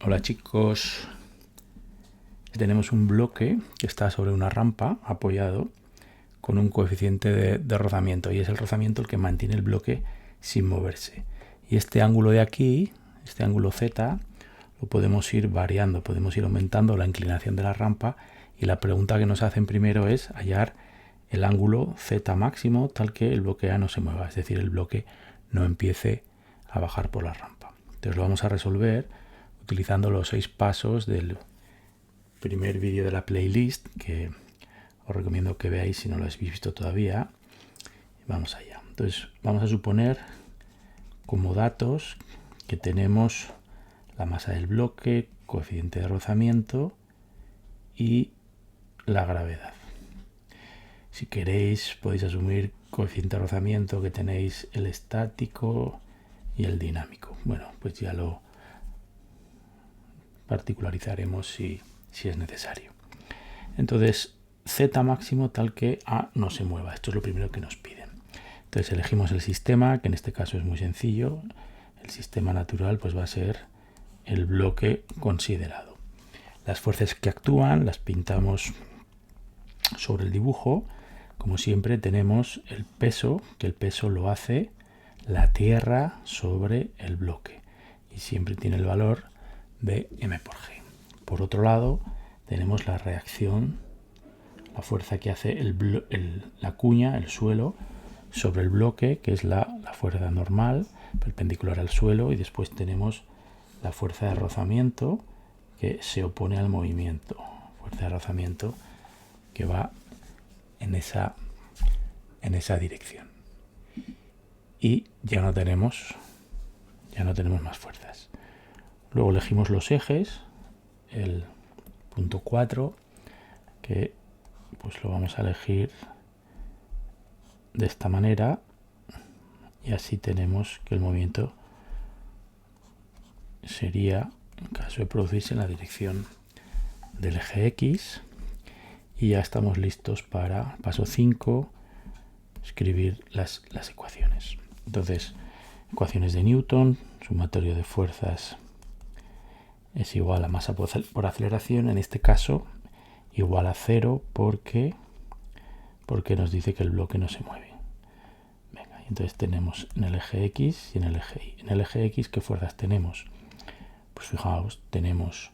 Hola chicos, tenemos un bloque que está sobre una rampa apoyado con un coeficiente de rozamiento, y es el rozamiento el que mantiene el bloque sin moverse. Y este ángulo de aquí, este ángulo Z, lo podemos ir variando, podemos ir aumentando la inclinación de la rampa, y la pregunta que nos hacen primero es hallar el ángulo Z máximo tal que el bloque A no se mueva, es decir, el bloque no empiece a bajar por la rampa. Entonces lo vamos a resolver utilizando los 6 pasos del primer vídeo de la playlist, que os recomiendo que veáis si no lo habéis visto todavía. Vamos allá. Entonces vamos a suponer como datos que tenemos la masa del bloque, coeficiente de rozamiento y la gravedad. Si queréis podéis asumir coeficiente de rozamiento que tenéis el estático y el dinámico. Bueno, pues ya lo particularizaremos si es necesario. Entonces, Z máximo tal que A no se mueva. Esto es lo primero que nos piden. Entonces elegimos el sistema, que en este caso es muy sencillo. El sistema natural pues va a ser el bloque considerado. Las fuerzas que actúan las pintamos sobre el dibujo. Como siempre tenemos el peso, que el peso lo hace la Tierra sobre el bloque. Y siempre tiene el valor de m por g. Por otro lado, tenemos la reacción, la fuerza que hace la cuña, el suelo, sobre el bloque, que es la fuerza normal, perpendicular al suelo, y después tenemos la fuerza de rozamiento, que se opone al movimiento. Fuerza de rozamiento que va en esa dirección. Y ya no tenemos más fuerzas. Luego elegimos los ejes, el punto 4, que pues lo vamos a elegir de esta manera, y así tenemos que el movimiento sería, en caso de producirse, en la dirección del eje X. Y ya estamos listos para paso 5, escribir las ecuaciones. Entonces, ecuaciones de Newton, sumatorio de fuerzas es igual a masa por aceleración, en este caso igual a 0 porque nos dice que el bloque no se mueve. Venga, entonces tenemos en el eje X y en el eje Y. En el eje X, ¿qué fuerzas tenemos? Pues fijaos, tenemos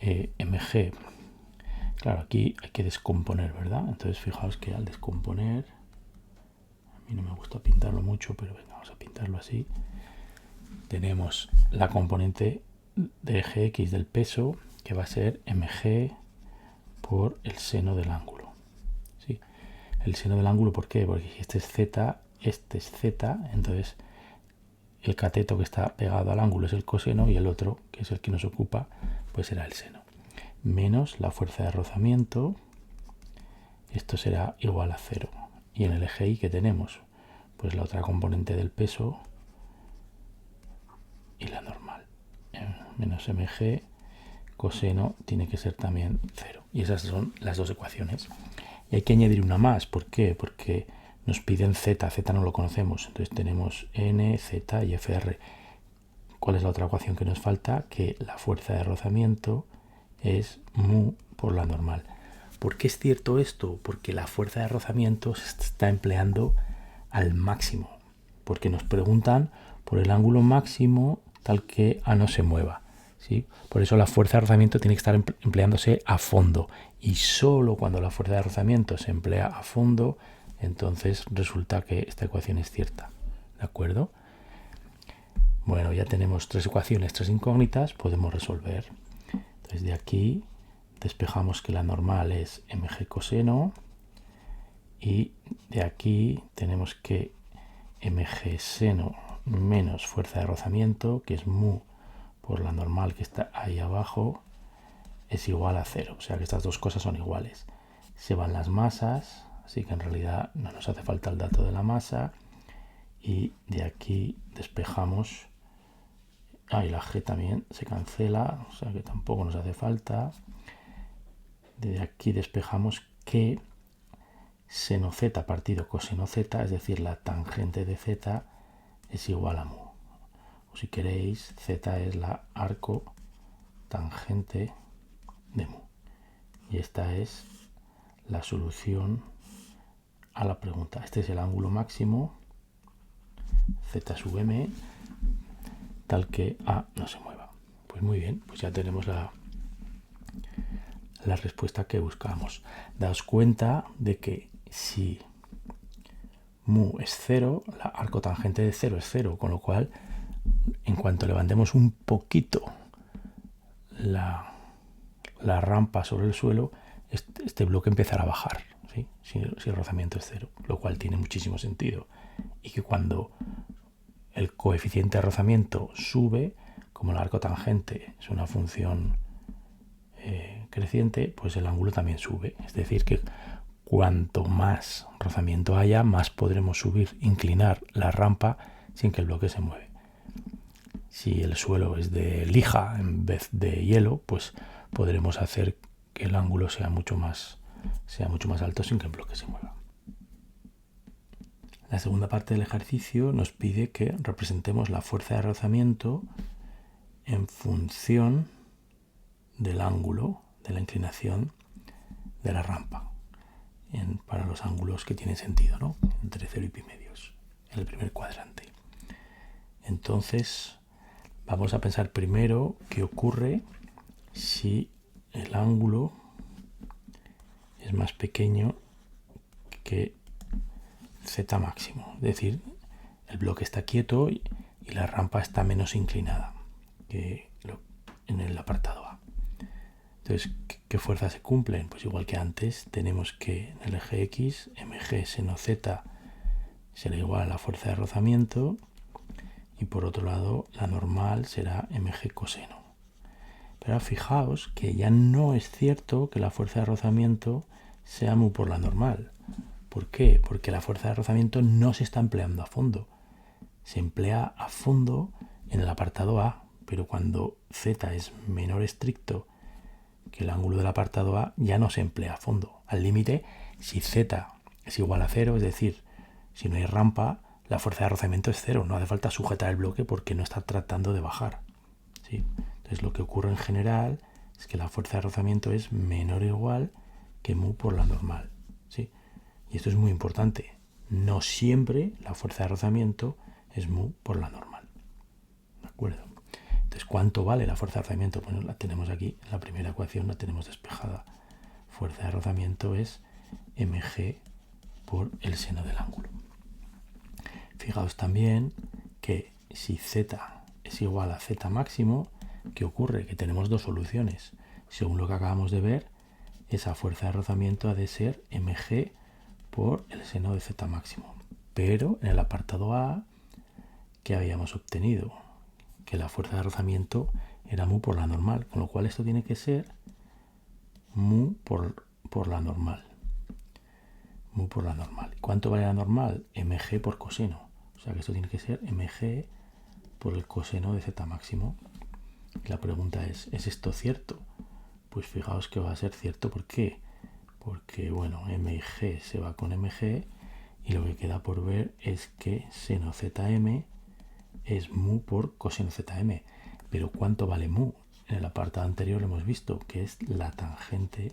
mg. Claro, aquí hay que descomponer, ¿verdad? Entonces fijaos que al descomponer, a mí no me gusta pintarlo mucho, pero venga, vamos a pintarlo así. Tenemos la componente de eje X del peso, que va a ser mg por el seno del ángulo. ¿Sí? El seno del ángulo, ¿por qué? Porque este es Z, entonces el cateto que está pegado al ángulo es el coseno, y el otro, que es el que nos ocupa, pues será el seno. Menos la fuerza de rozamiento, esto será igual a 0. Y en el eje Y, ¿qué tenemos? Pues la otra componente del peso y la normal. Menos mg coseno tiene que ser también 0. Y esas son las dos ecuaciones. Y hay que añadir una más. ¿Por qué? Porque nos piden z. Z no lo conocemos. Entonces tenemos n, z y fr. ¿Cuál es la otra ecuación que nos falta? Que la fuerza de rozamiento es mu por la normal. ¿Por qué es cierto esto? Porque la fuerza de rozamiento se está empleando al máximo. Porque nos preguntan por el ángulo máximo tal que A no se mueva. ¿Sí? Por eso la fuerza de rozamiento tiene que estar empleándose a fondo. Y solo cuando la fuerza de rozamiento se emplea a fondo, entonces resulta que esta ecuación es cierta. ¿De acuerdo? Bueno, ya tenemos 3 ecuaciones, 3 incógnitas, podemos resolver. Entonces de aquí despejamos que la normal es mg coseno, y de aquí tenemos que mg seno menos fuerza de rozamiento, que es mu por la normal que está ahí abajo, es igual a 0. O sea que estas dos cosas son iguales. Se van las masas, así que en realidad no nos hace falta el dato de la masa. Y de aquí despejamos, y la g también se cancela, o sea que tampoco nos hace falta. De aquí despejamos que seno z partido coseno z, es decir, la tangente de z, es igual a mu. O si queréis, z es la arco tangente de mu. Y esta es la solución a la pregunta. Este es el ángulo máximo, z sub m, tal que A no se mueva. Pues muy bien, pues ya tenemos la respuesta que buscamos. Daos cuenta de que si mu es 0, la arco tangente de 0 es 0, con lo cual, en cuanto levantemos un poquito la rampa sobre el suelo, este bloque empezará a bajar, ¿sí? Si el rozamiento es 0, lo cual tiene muchísimo sentido. Y que cuando el coeficiente de rozamiento sube, como el arco tangente es una función creciente, pues el ángulo también sube. Es decir, que cuanto más rozamiento haya, más podremos subir, inclinar la rampa sin que el bloque se mueve. Si el suelo es de lija en vez de hielo, pues podremos hacer que el ángulo sea mucho más alto sin que el bloque se mueva. La segunda parte del ejercicio nos pide que representemos la fuerza de rozamiento en función del ángulo, de la inclinación de la rampa, para los ángulos que tienen sentido, ¿no? Entre 0 y pi medios, en el primer cuadrante. Entonces, vamos a pensar primero qué ocurre si el ángulo es más pequeño que z máximo. Es decir, el bloque está quieto y la rampa está menos inclinada que en el apartado A. Entonces, ¿qué fuerzas se cumplen? Pues igual que antes, tenemos que en el eje X, mg seno z será igual a la fuerza de rozamiento, y por otro lado la normal será mg coseno. Pero fijaos que ya no es cierto que la fuerza de rozamiento sea mu por la normal. ¿Por qué? Porque la fuerza de rozamiento no se está empleando a fondo. Se emplea a fondo en el apartado A, pero cuando z es menor estricto que el ángulo del apartado A, ya no se emplea a fondo. Al límite, si z es igual a 0, es decir, si no hay rampa, la fuerza de rozamiento es 0. No hace falta sujetar el bloque porque no está tratando de bajar, ¿sí? Entonces lo que ocurre en general es que la fuerza de rozamiento es menor o igual que mu por la normal, ¿sí? Y esto es muy importante. No siempre la fuerza de rozamiento es mu por la normal. ¿De acuerdo? Entonces, ¿cuánto vale la fuerza de rozamiento? Bueno, la tenemos aquí, en la primera ecuación la tenemos despejada. Fuerza de rozamiento es mg por el seno del ángulo. Fijaos también que si z es igual a z máximo, ¿qué ocurre? Que tenemos dos soluciones. Según lo que acabamos de ver, esa fuerza de rozamiento ha de ser mg por el seno de z máximo. Pero en el apartado A, ¿qué habíamos obtenido? Que la fuerza de rozamiento era mu por la normal, con lo cual esto tiene que ser mu por la normal. Mu por la normal. ¿Cuánto vale la normal? Mg por coseno. O sea que esto tiene que ser mg por el coseno de z máximo. Y la pregunta es esto cierto? Pues fijaos que va a ser cierto. ¿Por qué? Porque, bueno, mg se va con mg y lo que queda por ver es que seno zm es mu por coseno zm. Pero ¿cuánto vale mu? En el apartado anterior lo hemos visto, que es la tangente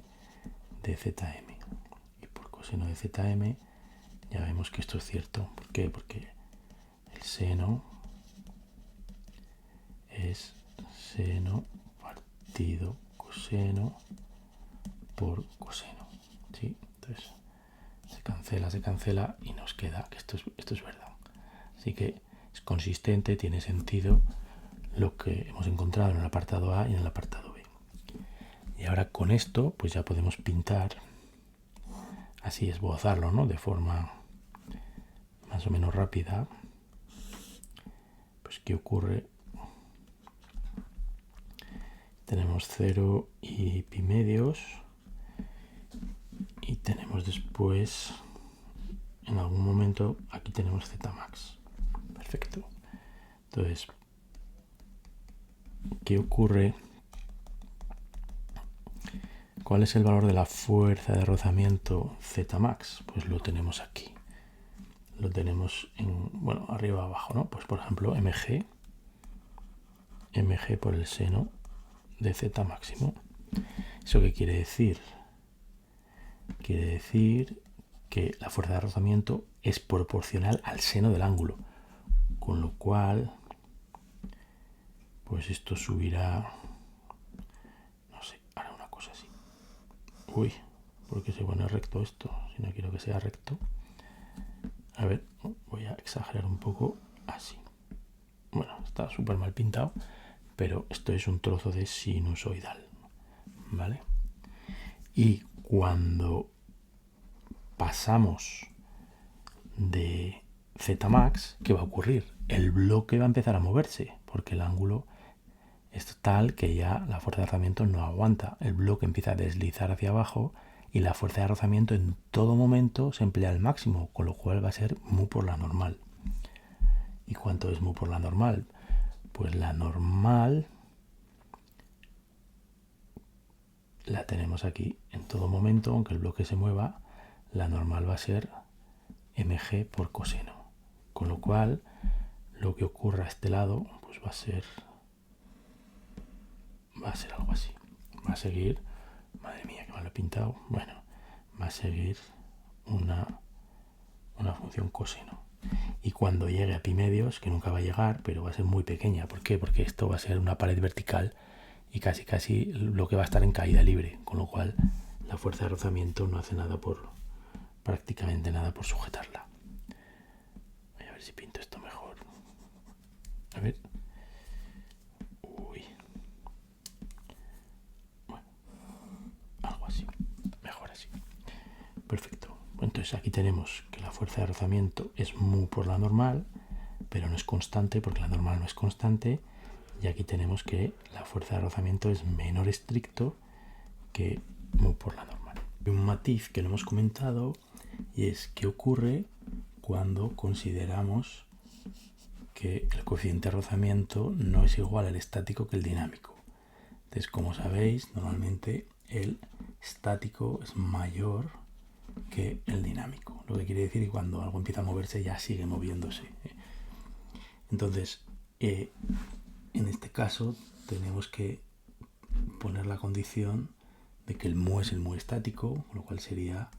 de zm. Y por coseno de zm ya vemos que esto es cierto. ¿Por qué? Porque el seno es seno partido coseno por coseno, ¿sí? Entonces se cancela y nos queda que esto es verdad. Así que es consistente, tiene sentido lo que hemos encontrado en el apartado A y en el apartado B. Y ahora con esto pues ya podemos pintar, así esbozarlo, ¿no? De forma más o menos rápida. Pues ¿qué ocurre? Tenemos 0 y pi medios y tenemos después, en algún momento, aquí tenemos z max. Perfecto. Entonces, ¿qué ocurre? ¿Cuál es el valor de la fuerza de rozamiento z max? Pues lo tenemos aquí. Lo tenemos bueno, arriba abajo, ¿no? Pues por ejemplo, mg por el seno de z máximo. ¿Eso qué quiere decir? Quiere decir que la fuerza de rozamiento es proporcional al seno del ángulo, con lo cual pues esto subirá, no sé, hará una cosa así. Uy, ¿por qué se pone recto esto? Si no quiero que sea recto. A ver, voy a exagerar un poco así. Bueno, está súper mal pintado, pero esto es un trozo de sinusoidal, ¿vale? Y cuando pasamos de Z max, ¿qué va a ocurrir? El bloque va a empezar a moverse, porque el ángulo es tal que ya la fuerza de rozamiento no aguanta. El bloque empieza a deslizar hacia abajo y la fuerza de rozamiento en todo momento se emplea al máximo, con lo cual va a ser mu por la normal. ¿Y cuánto es mu por la normal? Pues la normal la tenemos aquí en todo momento, aunque el bloque se mueva, la normal va a ser mg por coseno. Con lo cual, lo que ocurra a este lado, pues va a ser algo así. Va a seguir, madre mía, que mal lo he pintado. Bueno, va a seguir una función coseno. Y cuando llegue a pi medios, que nunca va a llegar, pero va a ser muy pequeña. ¿Por qué? Porque esto va a ser una pared vertical y casi lo que va a estar en caída libre, con lo cual la fuerza de rozamiento no hace nada prácticamente nada por sujetarla. Voy a ver si pinto esto mejor. A ver. Uy. Bueno, algo así. Mejor así. Perfecto. Entonces aquí tenemos que la fuerza de rozamiento es mu por la normal, pero no es constante porque la normal no es constante. Y aquí tenemos que la fuerza de rozamiento es menor estricto que mu por la normal. Un matiz que no hemos comentado y es qué ocurre cuando consideramos que el coeficiente de rozamiento no es igual al estático que el dinámico. Entonces, como sabéis, normalmente el estático es mayor que el dinámico. Lo que quiere decir que cuando algo empieza a moverse ya sigue moviéndose. Entonces, en este caso tenemos que poner la condición de que el mu es el mu estático, con lo cual sería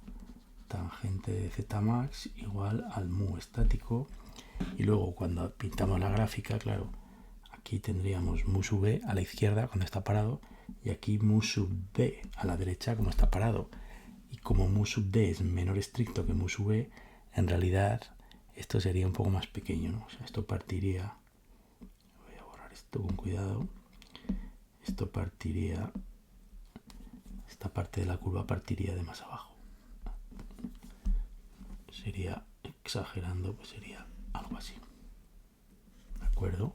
tangente de z max igual al mu estático. Y luego cuando pintamos la gráfica, claro, aquí tendríamos mu sub b a la izquierda cuando está parado y aquí mu sub b a la derecha como está parado. Y como mu sub d es menor estricto que mu sub b, en realidad esto sería un poco más pequeño, ¿no? O sea, esto partiría, voy a borrar esto con cuidado, esto partiría, esta parte de la curva partiría de más abajo. Sería, exagerando, pues sería algo así. ¿De acuerdo?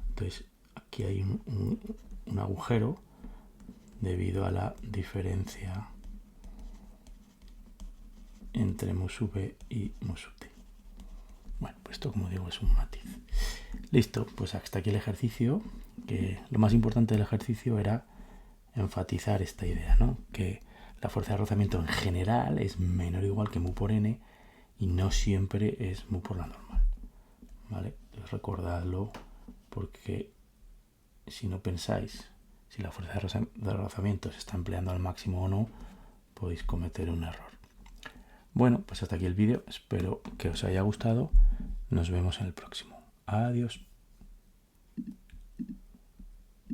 Entonces, aquí hay un agujero debido a la diferencia entre mu sub b y mu sub d. Bueno, pues esto, como digo, es un matiz. Listo, pues hasta aquí el ejercicio, que lo más importante del ejercicio era enfatizar esta idea, ¿no? Que la fuerza de rozamiento en general es menor o igual que mu por n y no siempre es mu por la normal, ¿vale? Entonces recordadlo, porque si no pensáis si la fuerza de rozamiento se está empleando al máximo o no, podéis cometer un error. Bueno, pues hasta aquí el vídeo, espero que os haya gustado, nos vemos en el próximo. Adiós.